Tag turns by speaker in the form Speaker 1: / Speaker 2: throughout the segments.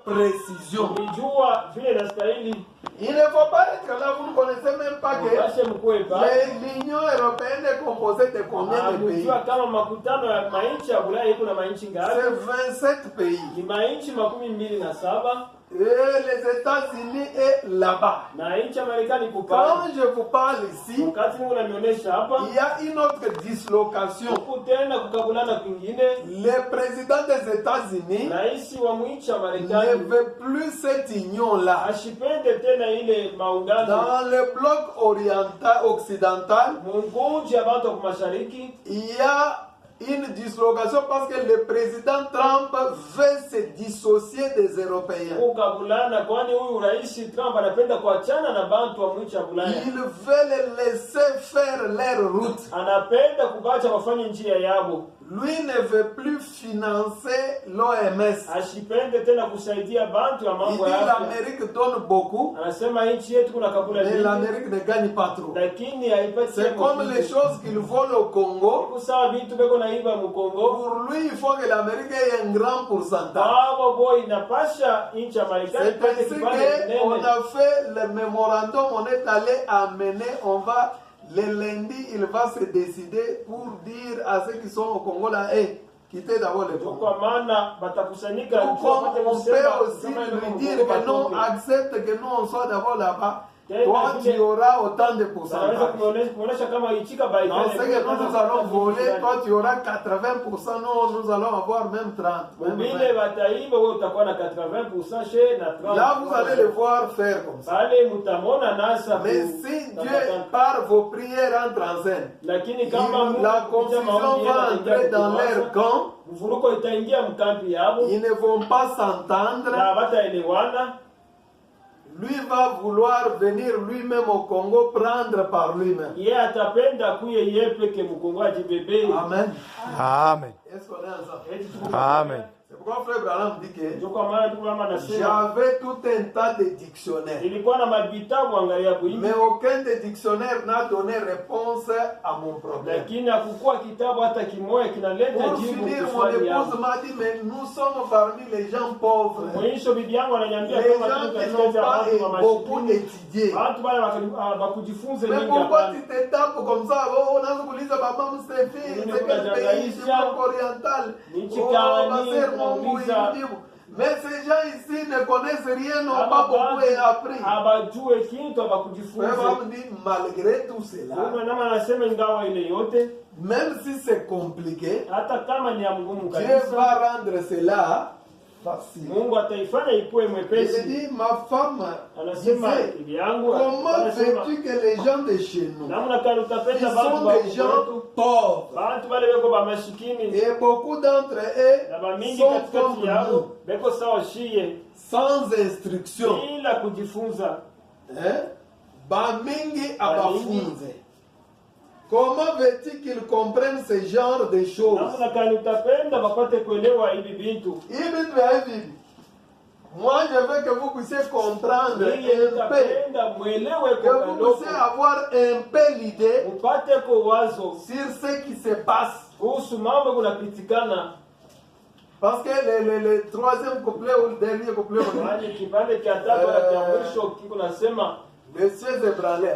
Speaker 1: précision.
Speaker 2: Il ne faut pas être là, vous ne connaissez même pas que l'Union européenne est composée de combien de pays? C'est 27 pays. Et les États-Unis est là-bas. Quand je vous parle ici, il y a une autre dislocation. Le président des États-Unis ne veut plus cette union-là. Dans le bloc occidental, il y a une dislocation parce que le président Trump veut se dissocier des Européens. Il veut les laisser faire leur route. Lui ne veut plus financer l'OMS. Il dit l'Amérique donne beaucoup, mais l'Amérique ne gagne pas trop. C'est comme les choses qu'il vole au Congo. Pour lui, il faut que l'Amérique ait un grand pourcentage. C'est ainsi qu'on a fait le mémorandum, on est allé amener, le lundi, il va se décider pour dire à ceux qui sont au Congo là, quittez d'abord le Congo. On peut aussi lui dire que non, accepte que nous on soit d'abord là-bas. Toi, tu auras autant de pourcentage. Non, c'est que nous allons voler, toi tu auras 80%, nous allons avoir même 30%. Là, vous allez le voir faire comme ça. Mais si Dieu, par vos prières, entre en scène, la confusion va entrer dans leur camp, ils ne vont pas s'entendre. Lui va vouloir venir lui-même au Congo, prendre par lui-même. Amen.
Speaker 3: Amen.
Speaker 2: Est-ce qu'on est ensemble?
Speaker 3: Amen.
Speaker 2: C'est pourquoi Frère Branham dit que j'avais tout un tas de dictionnaires. Mais aucun des dictionnaires n'a donné réponse à mon problème. Pour finir, mon épouse m'a dit, mais nous sommes parmi les gens pauvres. Les gens qui n'ont pas beaucoup étudié. Mais pourquoi tu te tapes comme ça? On a voulu ça, maman, c'est quel pays? C'est oriental. Mais ces gens ici ne connaissent rien, n'ont pas beaucoup appris. Malgré tout cela, même si c'est compliqué, Dieu va rendre cela facile. Il dit, ma femme disait, comment veux-tu que les gens de chez nous, qui sont des gens pauvres, et beaucoup d'entre eux sont comme nous, sans instruction, bamingi abafunze. Comment veux-tu qu'ils comprennent ce genre de choses? Moi, je veux que vous puissiez comprendre un peu, que vous puissiez avoir un peu l'idée sur ce qui se passe. Parce que le troisième couplet ou le dernier couplet, le ciel est ébranlé.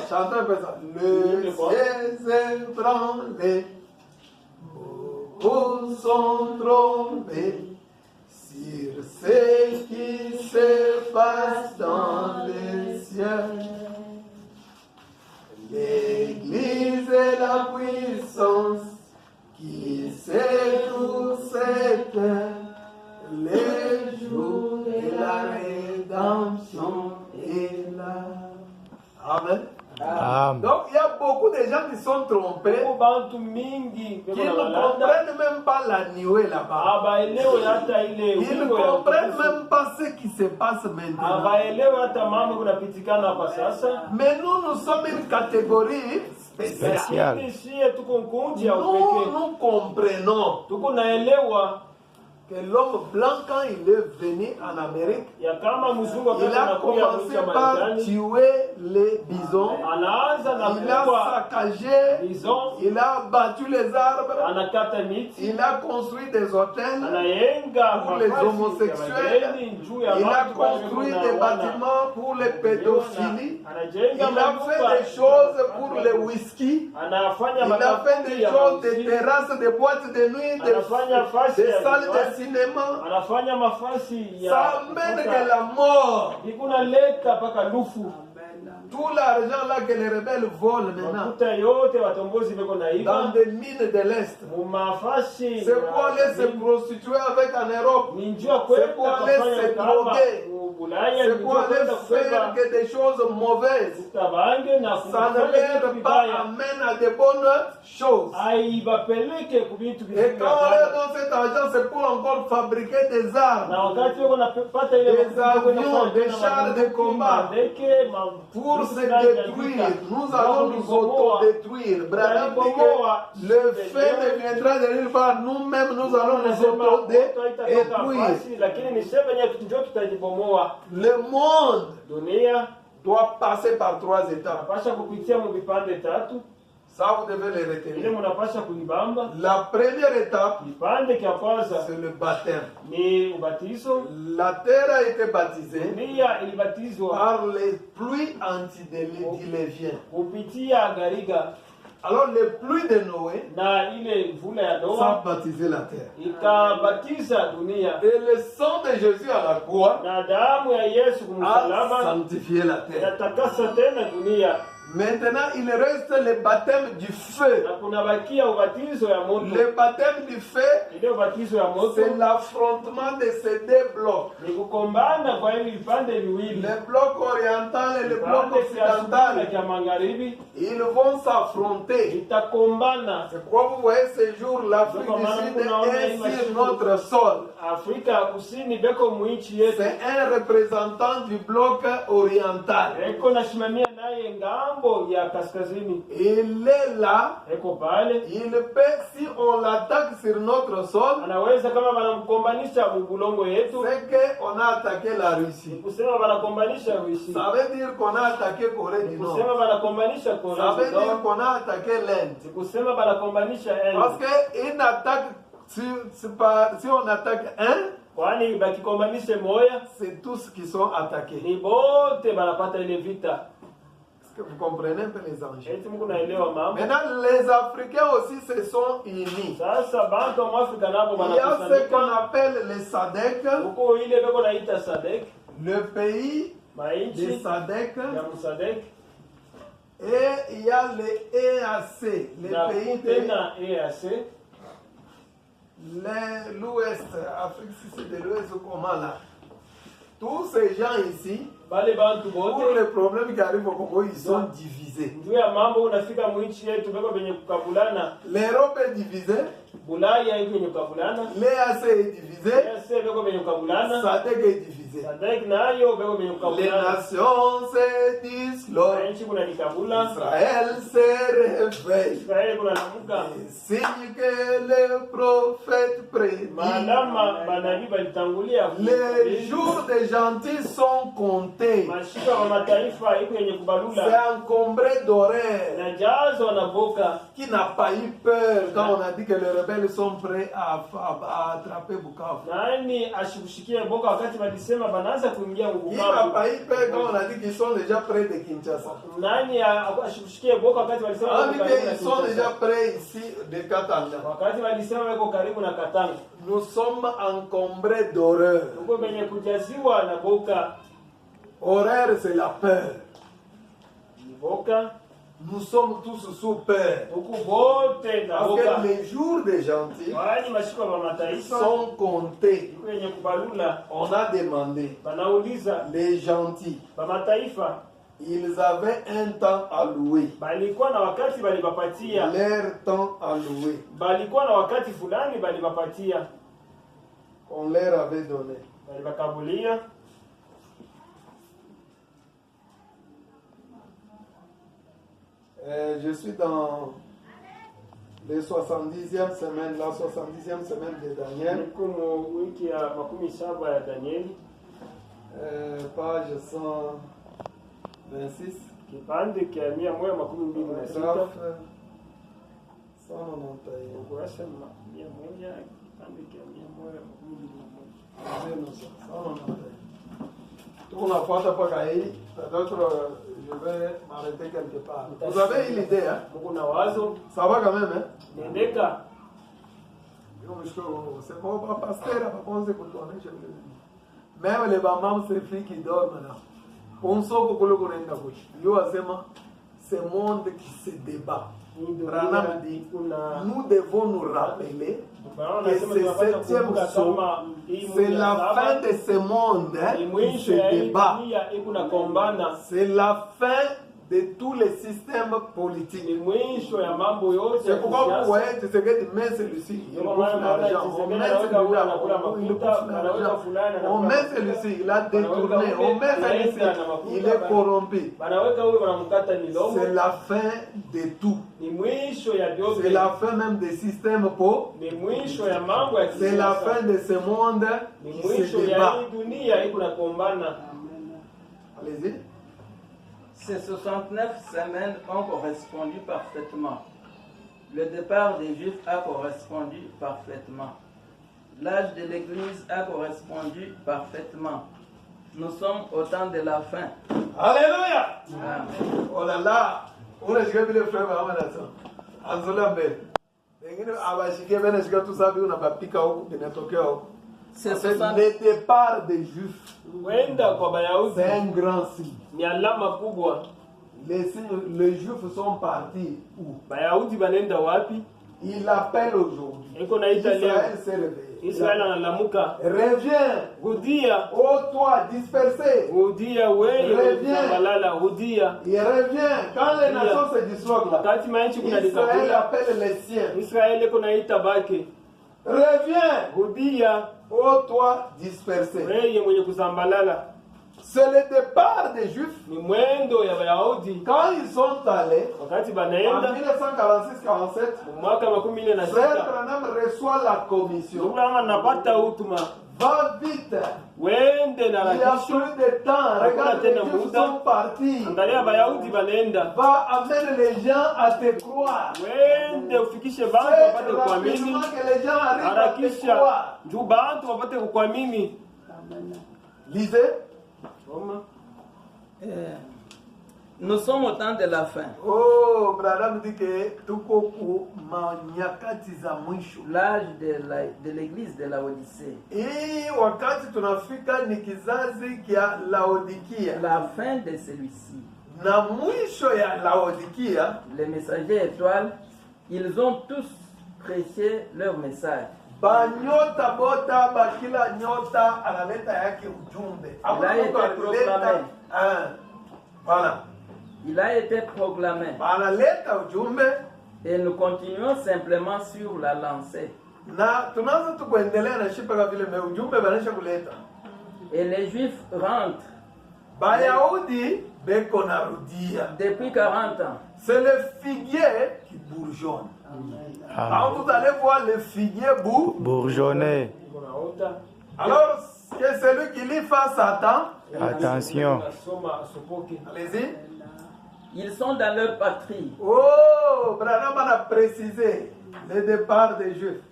Speaker 2: Chantons un peu ça. Le ciel est ébranlé. Beaucoup sont trompés sur ce qui se passe dans les cieux. L'Église est la puissance qui secoue cette terre. Le jour de la rédemption est là. Amen.
Speaker 3: Amen.
Speaker 2: Donc il y a beaucoup de gens qui sont trompés, qui ne comprennent même pas la nuée là-bas. Ils ne comprennent même pas ce qui se passe maintenant. Mais nous sommes une catégorie spéciale. Nous comprenons
Speaker 1: que l'homme blanc, quand il est venu en Amérique, il a commencé par tuer les bisons, il a saccagé, il a battu les arbres, il a construit des hôtels pour les homosexuels, il a construit des bâtiments pour les pédophiles, il a fait des choses pour les whisky, il a fait des choses, des terrasses, des boîtes de nuit, des salles de cinéma. Ça amène que la mort. Tout l'argent là que les rebelles volent maintenant dans des mines de l'Est, c'est pour aller se prostituer avec en Europe, c'est pour aller se droguer, c'est pour aller faire que des choses mauvaises. Ça ne leur pas amène à de bonnes choses. Et quand on leur donne cet argent, c'est pour encore fabriquer des armes, des avions, des chars de combat, pour se détruire. Nous allons nous auto-détruire. Le fait ne viendra de nulle part. Nous-mêmes, nous allons nous auto-détruire. Le monde doit passer par 3 étapes. Ça, vous devez les retenir. La première étape, c'est le baptême. La terre a été baptisée par les pluies antidiluviennes. Alors les pluies de Noé, ça a baptisé la terre. Et le sang de Jésus à la croix a sanctifié la terre. Maintenant, il reste le baptême du feu. Le baptême du feu, c'est l'affrontement de ces 2 blocs. Le bloc oriental et le bloc occidental. Ils vont s'affronter. C'est pourquoi vous voyez ces jours, l'Afrique du Sud est sur notre sol. C'est un représentant du bloc oriental. Il est là. Il peut, si on l'attaque sur notre sol, c'est qu'on a attaqué la Russie. Ça veut dire qu'on a attaqué Corée du Nord. Ça veut dire qu'on a attaqué l'Inde. Parce qu'une attaque, si on attaque un, c'est tous qui sont attaqués. Que vous comprenez un peu les enjeux. Maintenant, les Africains aussi se sont unis. Il y a ce qu'on appelle les SADC, le pays des SADC, et il y a les EAC, les pays de l'Ouest, Afrique de l'Ouest, comment là. Tous ces gens ici, pour les problèmes qui arrivent au Congo, ils sont divisés. L'Europe est divisée. L'EAC est divisé. SADC est divisé. Les nations se disloquent. Israël se réveille. Signe que les prophètes prédisent. Les jours des gentils sont comptés. C'est encombré d'horaires. Qui n'a pas eu peur quand on a dit que les rebelles sont prêts à attraper Bukavu? Qui n'a pas eu peur quand on a dit qu'ils sont déjà près de Kinshasa? On a dit qu'ils sont déjà près ici de Katanga. Nous sommes encombrés d'horreur. Horreur, c'est la peur. Nous sommes tous sous peur. Parce que les jours des gentils sont comptés. On a demandé, les gentils, ils avaient un temps à louer. Leur temps à louer. On leur avait donné. Je suis dans Les 70e semaine, la 70e semaine de Daniel. Page 126.
Speaker 2: Kipande kia 126.
Speaker 1: On n'a pas d'autres, je vais m'arrêter quelque part. Vous avez une idée, hein? Ça va quand même, hein? C'est bon, pasteur, même les mamans, c'est filles qui dorment là. On sait que ce monde qui se débat. Branham dit, nous devons nous rappeler que ce 7e saut, c'est la fin de ce monde qui se débat. C'est la fin de tous les systèmes politiques. C'est pourquoi vous voyez que tu mets celui-ci, il bouffe l'argent. On met celui-là, il bouffe l'argent. On met celui-ci, il a détourné. On met celui-ci, il est corrompu. C'est la fin de tout. C'est la fin même des systèmes politiques. C'est la fin de ce monde qui se débat. Allez-y.
Speaker 4: Ces 69 semaines ont correspondu parfaitement. Le départ des Juifs a correspondu parfaitement. L'âge de l'Église a correspondu parfaitement. Nous sommes au temps de la fin.
Speaker 1: Alléluia!
Speaker 4: Amen.
Speaker 1: Oh là là! On a joué le frère c'est le départ des Juifs. C'est un grand signe. Les Juifs sont partis où? Il appelle aujourd'hui. Israël s'est réveillé. Reviens. Oh toi dispersé. Reviens. Il revient. Quand les nations se disloquent là, Israël appelle les siens. Reviens. Oh toi dispersé. C'est le départ des Juifs. Quand ils sont allés, en 1946-47, Frère Branham reçoit la commission. Va vite. Il y a plus de temps. Regarde, les Juifs sont partis. Va amener les gens à te croire. Fais rapidement que les gens arrivent à te croire. Lisez.
Speaker 4: Nous sommes au temps de la fin.
Speaker 1: Oh, Branham dit que tuko nyakati za mwisho.
Speaker 4: L'âge de l'église de Laodicée.
Speaker 1: Wakati tunafika ni kizazi kia Laodikia.
Speaker 4: La fin de celui-ci.
Speaker 1: Na mwisho ya Laodikia,
Speaker 4: les messagers étoiles, ils ont tous prêché leur message.
Speaker 1: Banyota bota bakila nyota analeta yake ujumbe.
Speaker 4: Il a été proclamé.
Speaker 1: Voilà.
Speaker 4: Il a été proclamé.
Speaker 1: Analeta ujumbe.
Speaker 4: Et nous continuons simplement sur la lancée.
Speaker 1: Na tunaanza tu kuendelea na shipa vile ujumbe banisha kuleta.
Speaker 4: Et les Juifs rentrent.
Speaker 1: Bayahudi beko narudia.
Speaker 4: Depuis 40 ans.
Speaker 1: C'est le figuier qui bourgeonne. Quand vous allez voir le figuier
Speaker 3: bourgeonner.
Speaker 1: Alors que celui qui lit face attend.
Speaker 3: Attention.
Speaker 1: Allez-y.
Speaker 4: Ils sont dans leur patrie.
Speaker 1: Oh, Branham a précisé le départ des Juifs.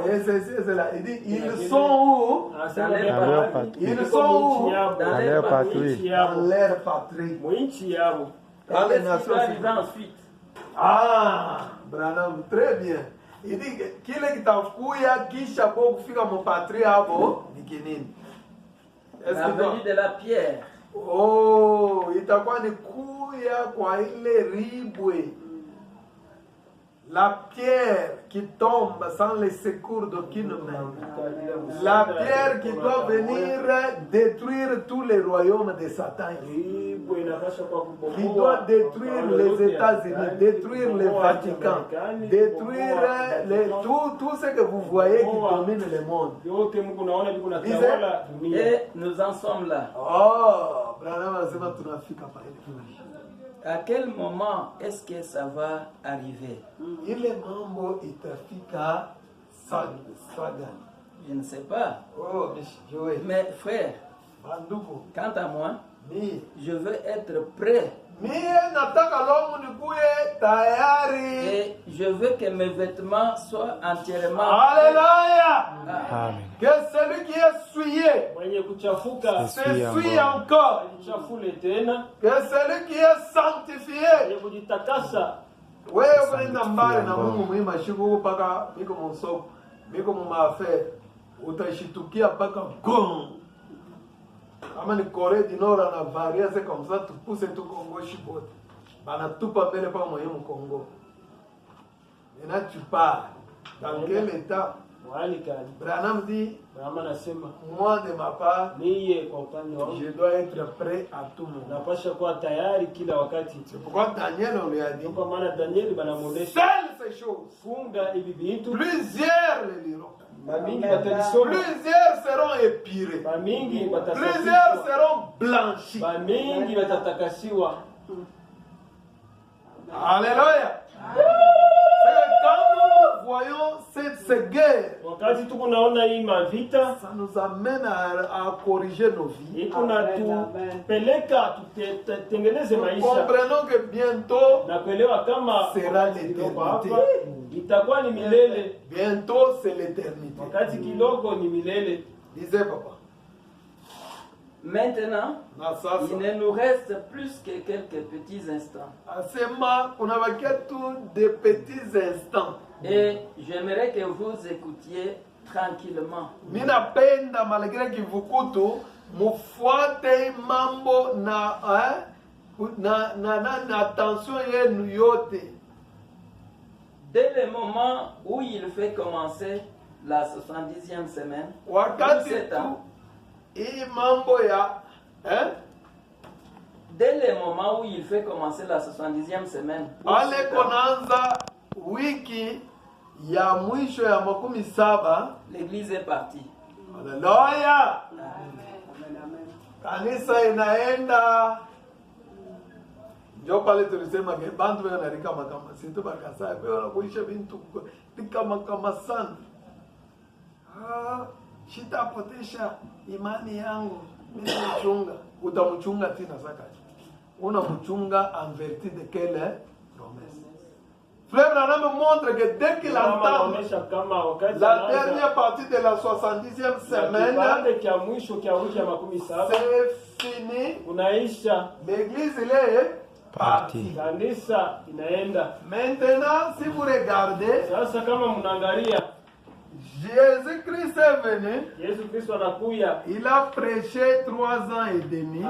Speaker 1: Et c'est là. Il dit, ils sont où?
Speaker 4: Dans leur patrie.
Speaker 1: Ils sont où?
Speaker 4: Dans leur patrie.
Speaker 1: Dans leur patrie.
Speaker 4: Dans les nations ensuite.
Speaker 1: Ah, Branham, très bien. Il dit, kile kitakuya kisha kwa kufika mpatria hapo ni kinini?
Speaker 4: La venue de la pierre.
Speaker 1: Oh, itakuwa ni kuya kwa ile ribwe. La pierre qui tombe sans le secours d'aucune main. La pierre qui doit venir détruire tous les royaumes de Satan. Qui doit détruire les États-Unis, détruire le Vatican, détruire tout ce que vous voyez qui domine le monde.
Speaker 4: Et nous en sommes là.
Speaker 1: Oh, Branham anasema tunafika pale.
Speaker 4: À quel moment est-ce que ça va arriver?
Speaker 1: Ile mambo itafika sana.
Speaker 4: Je ne sais pas.
Speaker 1: Oh,
Speaker 4: mais frère, quant à moi, je veux être prêt. Et je veux que mes vêtements soient entièrement
Speaker 1: Alléluia.
Speaker 3: Amen.
Speaker 1: Que celui qui est souillé s'essuie encore. Que celui qui est sanctifié. Wewe unaenda mbali na Mungu mwima shiku mpaka niko msoko niko mumafe utashitukia mpaka gong. Kama ni Corée du Nord na varia c'est comme ça tu pousses tout Congo chipote. Bana tupa mbele pa moyo mu Congo. Ena tu pars dans quel état? Branham dit moi de ma part je dois être prêt à tout moment. C'est pourquoi Daniel on lui a dit seul ces choses plusieurs les liront, plusieurs seront épirés, plusieurs seront blanchis. Alléluia. Quand nous voyons cette guerre, ça nous amène à corriger nos vies. Nous comprenons que bientôt sera l'éternité. Bientôt c'est l'éternité. Disait papa.
Speaker 4: Maintenant, il ne nous reste plus que quelques petits instants. Et j'aimerais que vous écoutiez tranquillement. Dès le moment où il fait commencer la 70e semaine, dès le moment où il fait commencer la 70e semaine, l'église est partie.
Speaker 1: Alléluia. Kanisa inaenda. Ndio pale tulisema ke bantu wao narika makama sinto bakasa kwa wanakuisha bintu kama kama sana. Shitapotesha imani yangu. Mimi mchunga, utamchunga tena saka. Unamchunga en vertu de quelle promesse? Frère Branham montre que dès qu'il entend la dernière partie de la 70e semaine, c'est fini. L'église est partie. Maintenant, si vous regardez, Jésus-Christ est venu. Il a prêché 3 ans et demi.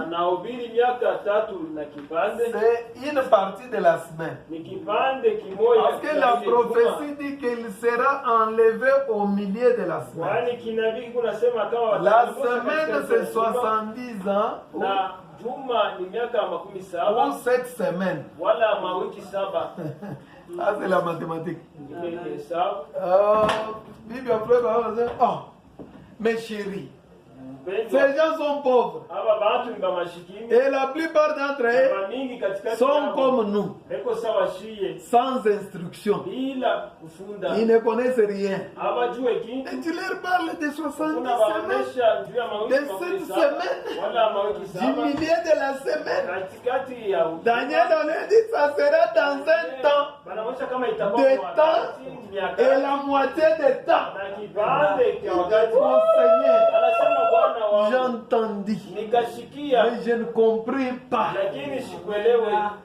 Speaker 1: C'est une partie de la semaine. Parce que la prophétie dit qu'il sera enlevé au milieu de la semaine. La semaine c'est 70 ans. Ou 7 semaines. Ah, c'est la mathématique. Bible après, oh, mes chéris, ces gens sont pauvres. Et la plupart d'entre eux sont comme nous, sans instruction. Ils ne connaissent rien. Et tu leur parles de 70 semaines, de 7 semaines, du milieu de la semaine. Daniel, on a dit ça sera dans un temps de temps et la moitié de temps. Mon Seigneur, j'entendis, mais je ne compris pas.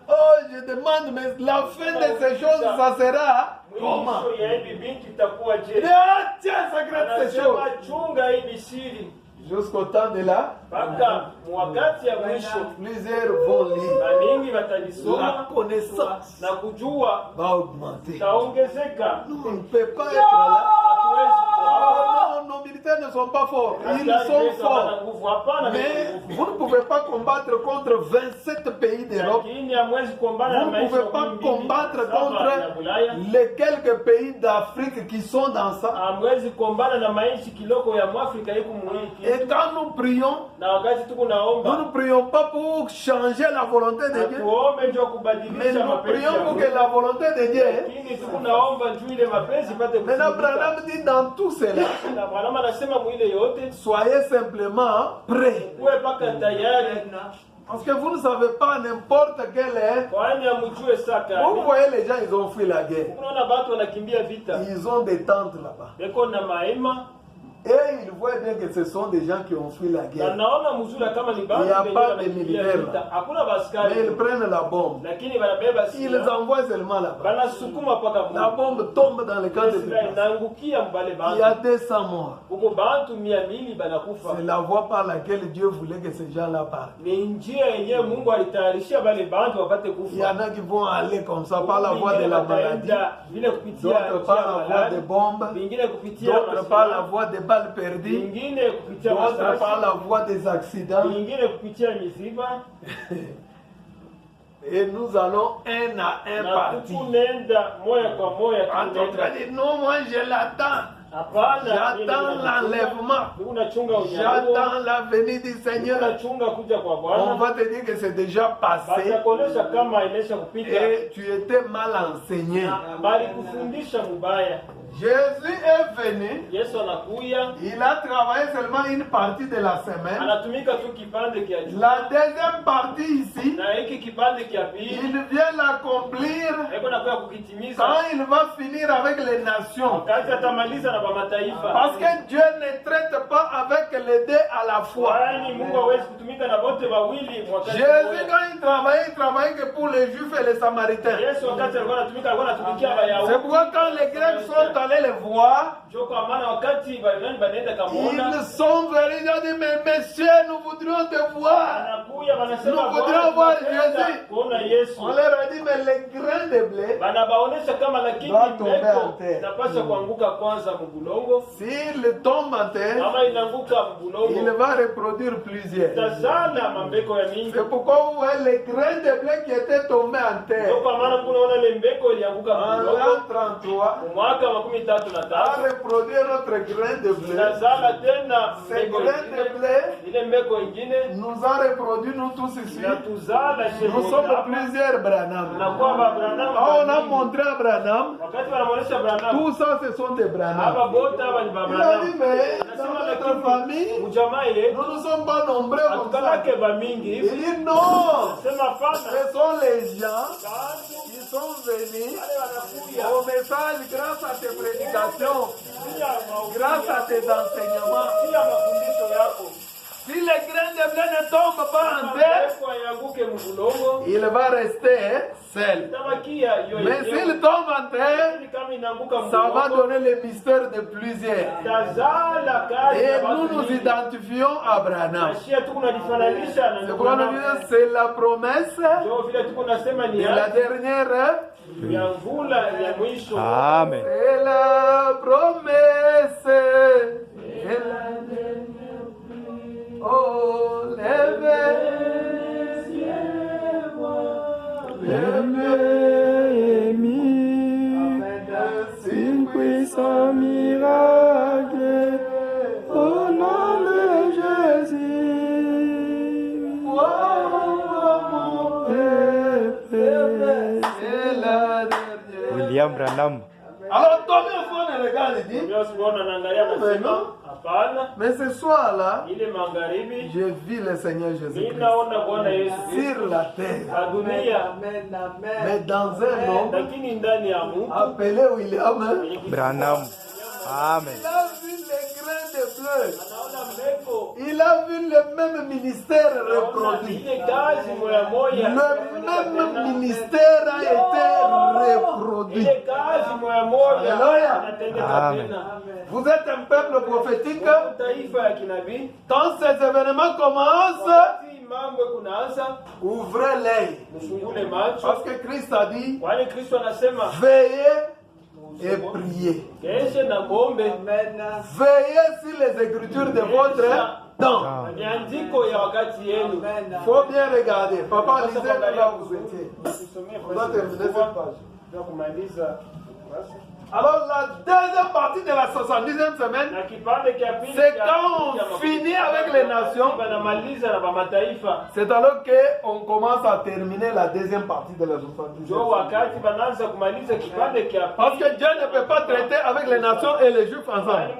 Speaker 1: Oh, je demande, mais la fin de ces choses, ça sera comment? Tiens, secrète ces choses. Jusqu'au temps de la plusieurs vont lire. La connaissance va augmenter. Nous, on ne peut pas être là. Non, non, militaire. Africains ne sont pas forts. Ils sont forts. Mais vous ne pouvez pas combattre contre 27 pays d'Europe. Vous ne pouvez pas combattre contre les quelques pays d'Afrique qui sont dans ça. Et quand nous prions, nous ne prions pas pour changer la volonté de Dieu, mais nous prions pour que la volonté de Dieu. Maintenant, Branham dit dans tout cela, soyez simplement prêts. Parce que vous ne savez pas n'importe quel est. Vous voyez les gens, ils ont fui la guerre. Ils ont des tentes là-bas. Et ils voient bien que ce sont des gens qui ont fui la guerre. Il n'y a pas de militaires là. Mais ils prennent la bombe. Ils envoient seulement là-bas. La bombe tombe dans le camp de déplacement. Il y a 200 morts. C'est la voie par laquelle Dieu voulait que ces gens-là parlent. Il y en a qui vont aller comme ça par la voie de la maladie. D'autres par la voie des bombes. D'autres par la voie des balles perdues. D'autres par la voie des accidents. Et nous allons un à un partir. Quand on dit non, moi je l'attends. J'attends l'enlèvement. J'attends la venue du Seigneur. On va te dire que c'est déjà passé. Et tu étais mal enseigné. Jésus est venu. Il a travaillé seulement une partie de la semaine. La deuxième partie ici, il vient l'accomplir quand il va finir avec les nations. Parce que Dieu ne traite pas avec les deux à la fois. Jésus, quand il travaillait que pour les Juifs et les Samaritains. C'est pourquoi quand les Grecs sont allés les voir, ils sont venus, ils ont dit, mais messieurs, nous voudrions te voir. Nous voudrions voir Jésus. On leur a dit, mais les grains de blé doivent tomber en terre. S'il tombe en terre, il va reproduire plusieurs. C'est pourquoi vous voyez les grains de blé qui étaient tombés en terre. En l'an 33, à reproduire notre grain de blé. Ces grains de blé nous a reproduit nous tous ici. Nous sommes plusieurs Branham. On a montré à Branham. Tout ça, ce sont des Branham. Il a dit, mais dans notre famille, nous ne sommes pas nombreux comme ça. Il dit non. Ce sont les gens qui sont venus au message grâce à tes prédications, grâce à tes enseignements. Si les grains de blé ne tombent pas en terre, il va rester seul. Mais s'il tombe en terre, ça va donner le mystère de plusieurs. Et nous nous identifions à Branham. C'est pourquoi nous disons c'est la promesse de la dernière.
Speaker 3: Amen.
Speaker 1: C'est la promesse de la dernière. Oh, levez les yeux,
Speaker 3: levez un puissant miracle au nom de Jésus.
Speaker 1: C'est la dernière.
Speaker 3: William Branham.
Speaker 1: Alors, combien de fois on regarde et dit, mais non. Mais ce soir-là, je vis le Seigneur Jésus-Christ sur la terre. Mais dans un homme appelé William
Speaker 3: Branham. Amen.
Speaker 1: Il a vu les grains de bleu. Il a vu le même ministère reproduit. Le même ministère a été reproduit. Alléluia.
Speaker 3: Amen.
Speaker 1: Vous êtes un peuple prophétique. Quand ces événements commencent, ouvrez l'œil. Parce que Christ a dit, veillez et priez.
Speaker 2: Amen.
Speaker 1: Veillez sur les écritures de votre temps. Il faut bien regarder. Papa, lisez là où vous étiez. On va terminer cette page. Alors la deuxième partie de la 70e semaine, c'est quand on finit avec les nations, c'est alors qu'on commence à terminer la deuxième partie de la 70e. Parce que Dieu ne peut pas traiter avec les nations et les juifs ensemble.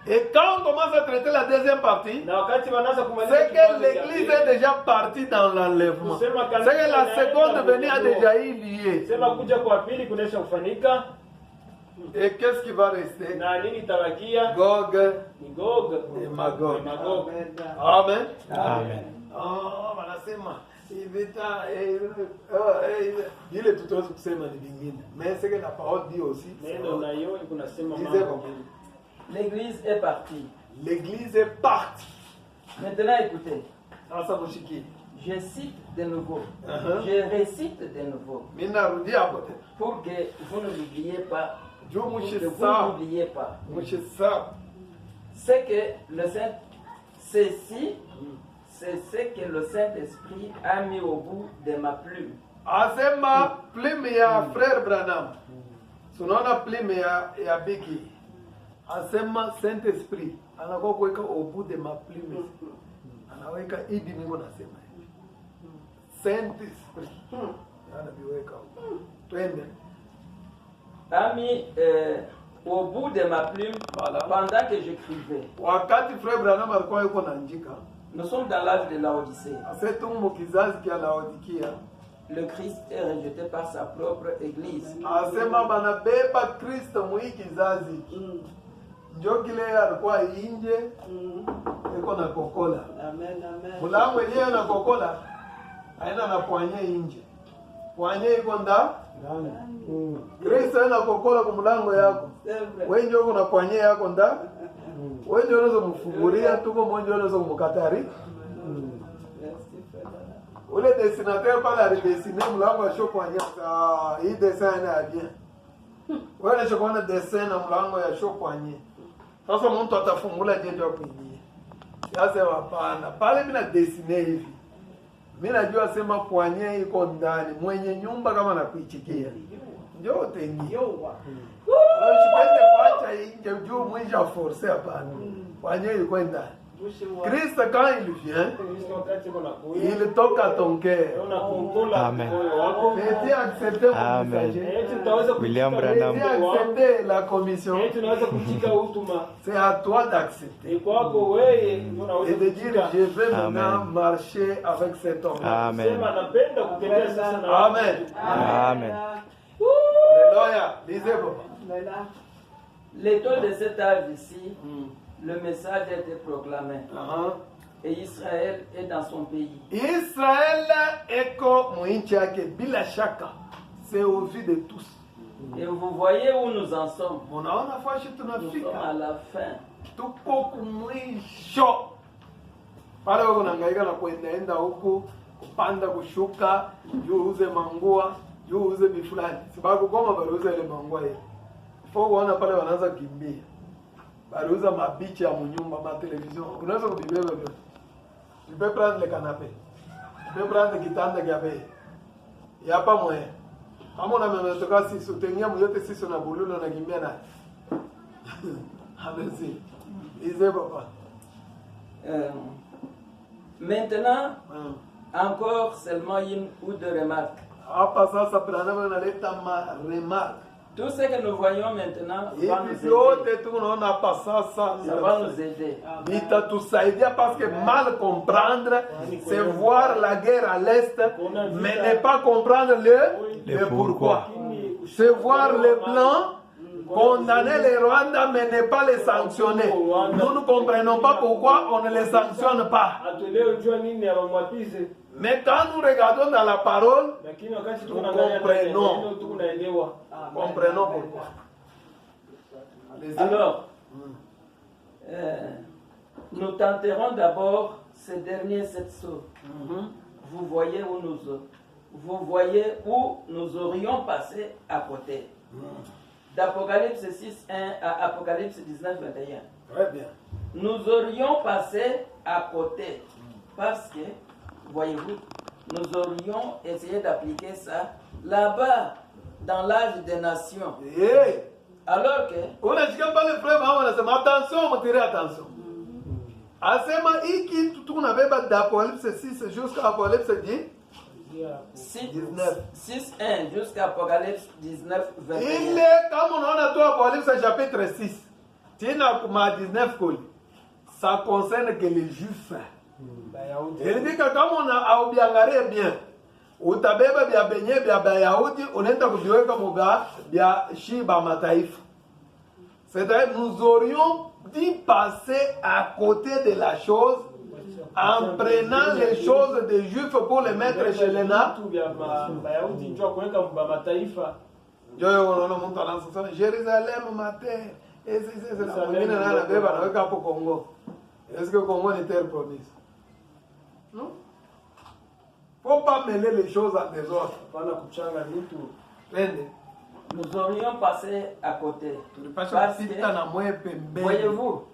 Speaker 1: Et quand on commence à traiter la deuxième partie, c'est que l'église est déjà partie dans l'enlèvement. C'est que la seconde venue a déjà eu lieu. Et qu'est-ce qui va rester? Gog et Magog. Amen.
Speaker 3: Amen.
Speaker 1: Oh, wanasema il est tout autre kusema ni vingine. Mais c'est que la parole dit aussi.
Speaker 4: L'église est partie.
Speaker 1: L'église est partie.
Speaker 4: Maintenant, écoutez.
Speaker 1: Je
Speaker 4: cite de nouveau. Je récite de nouveau. Pour que vous ne l'oubliez pas. N'oubliez pas. C'est que le Saint, c'est ce que le Saint-Esprit a mis au bout de ma plume.
Speaker 1: Asema plume ya frère Branham. Tunaona plume ya Biki. Asema Saint-Esprit anakuwa kuweka au bout de ma plume. Anaweka idi niko nasema. Saint-Esprit. Anabiweka. Twende.
Speaker 4: A mis au bout de ma plume pendant que j'écrivais.
Speaker 1: Wakati frère Branham alikuwa yuko naandika.
Speaker 4: Nous sommes dans l'âge de Laodicée. Le Christ est rejeté par sa propre église.
Speaker 1: Kristo anakokola kwa mlango yako. Wewe ndio una poanye yako nda. Wewe ndio unaweza kumfungulia tuko mmoja unaweza kumkatari. Ule dessinateur pale alidessiner mlango wa shop wa nyaka. Hii dessin ina bien. Wewe unachokua na dessin na mlango ya shop wa nyaka. Sasa mtu atafungula je ndio kuingia. Sasa hapana. Pale mimi na dessiner hivi. Mimi najua sema poanye iko ndani. Mwenye nyumba kama nakuichikia. Ndio utaingia. Usipende kuacha nje juu mwisho forcer hapana. Poanye iko ndani. Christ quand il vient, il toque à ton cœur.
Speaker 3: Amen.
Speaker 1: Et tu acceptes mon messager.
Speaker 3: William Branham.
Speaker 1: Et tu acceptes la commission. C'est à toi d'accepter. Et de dire je vais maintenant marcher avec cet homme.
Speaker 3: Amen.
Speaker 1: Amen.
Speaker 3: Amen.
Speaker 1: Alléluia. Lisez-vous.
Speaker 4: L'étoile de cet âge ici, le message a été proclamé. Et Israël est dans son pays.
Speaker 1: Israël est comme Moïnchake, bila shaka. C'est au vu de tous.
Speaker 4: Et vous voyez où nous en sommes.
Speaker 1: Nous
Speaker 4: sommes à la fin.
Speaker 1: Tuko kumwisho. Pale wako nangaika na kuendaenda huku, kupanda kushuka, juu uze mangua, juu uze bifulani. Sababu kama baruza ile mangua ile. Fo wana pale wanaanza kimbia. Baruza mabichi ya munyumba, ma télévision. Unaweza kubibeba vyote. Tu peux prendre le canapé. Tu peux prendre kitanda kia bei. Il n'y a pas moyen. Kama unametoka sisi utengia myote sisi na bululo na kimbia naye. Allez-y. Lisez papa.
Speaker 4: Maintenant, encore seulement une ou deux remarques.
Speaker 1: Apa sasa Branham analeta ma remarque.
Speaker 4: Tout ce que nous voyons maintenant va nous aider.
Speaker 1: Itatusaidia parce que mal comprendre, c'est voir la guerre à l'est, mais ne pas comprendre le pourquoi. C'est voir les blancs condamner les Rwandais, mais ne pas les sanctionner. Nous ne comprenons pas pourquoi on ne les sanctionne pas. Mais quand nous regardons dans la parole, nous comprenons pourquoi.
Speaker 4: Alors, nous tenterons d'abord ces derniers 7 sauts. Vous voyez où vous voyez où nous aurions passé à côté. D'Apocalypse 6, 1 à Apocalypse 19, 21.
Speaker 1: Très bien.
Speaker 4: Nous aurions passé à côté parce que, voyez-vous, nous aurions essayé d'appliquer ça là-bas, dans l'âge des nations.
Speaker 1: Hey.
Speaker 4: Alors que...
Speaker 1: On a dit que les frères, attention, on tirer attention. Asema hiki tunabeba d'Apocalypse 6 jusqu'à Apocalypse
Speaker 4: 6, 1 jusqu'à Apocalypse 19, 21.
Speaker 1: Il est, comme on a tout Apocalypse chapitre 6, tina kuma 19 koli, ça concerne que les Juifs. Il dit que comme on a aubiangare bien, utabeba bia benye bia Bayahudi, unaenda kujiweka muga bia shiba mataifa. C'est-à-dire nous aurions dû passer à côté de la chose en prenant les choses des Juifs pour les mettre chez les nains. Jérusalem, ma terre. Est-ce que le Congo est une terre promise? Non. Il ne faut pas mêler les choses à des autres.
Speaker 4: Nous aurions passé à côté. Parce que, voyez-vous,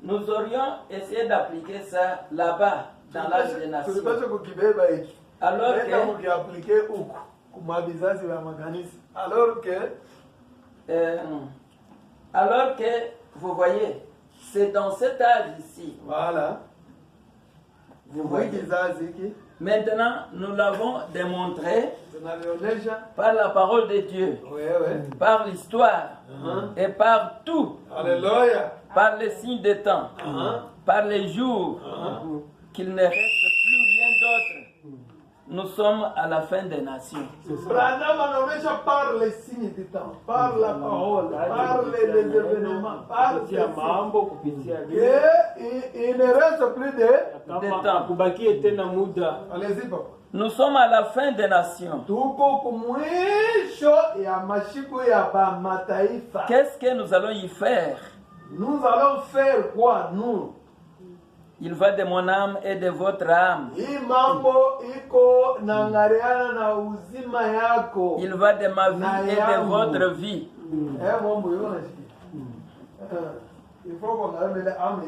Speaker 4: nous aurions essayé d'appliquer ça là-bas, dans l'âge des nations. Alors que, vous voyez, c'est dans cet âge ici.
Speaker 1: Voilà.
Speaker 4: Vous voyez. Maintenant, nous l'avons démontré par la parole de Dieu, par l'histoire et par tout, par les signes des temps, par les jours, qu'il ne reste plus rien d'autre. Nous sommes à la fin des nations.
Speaker 1: Par les signes du temps, par la parole, par les événements, par il ne reste plus de
Speaker 4: temps.
Speaker 1: Allez-y, papa.
Speaker 4: Nous sommes à la fin des nations. Qu'est-ce que nous allons y faire?
Speaker 1: Nous allons faire quoi, nous?
Speaker 4: Il va de mon âme et de votre âme.
Speaker 1: Il
Speaker 4: va de ma vie et de votre vie.
Speaker 1: Il faut qu'on ait l'âme.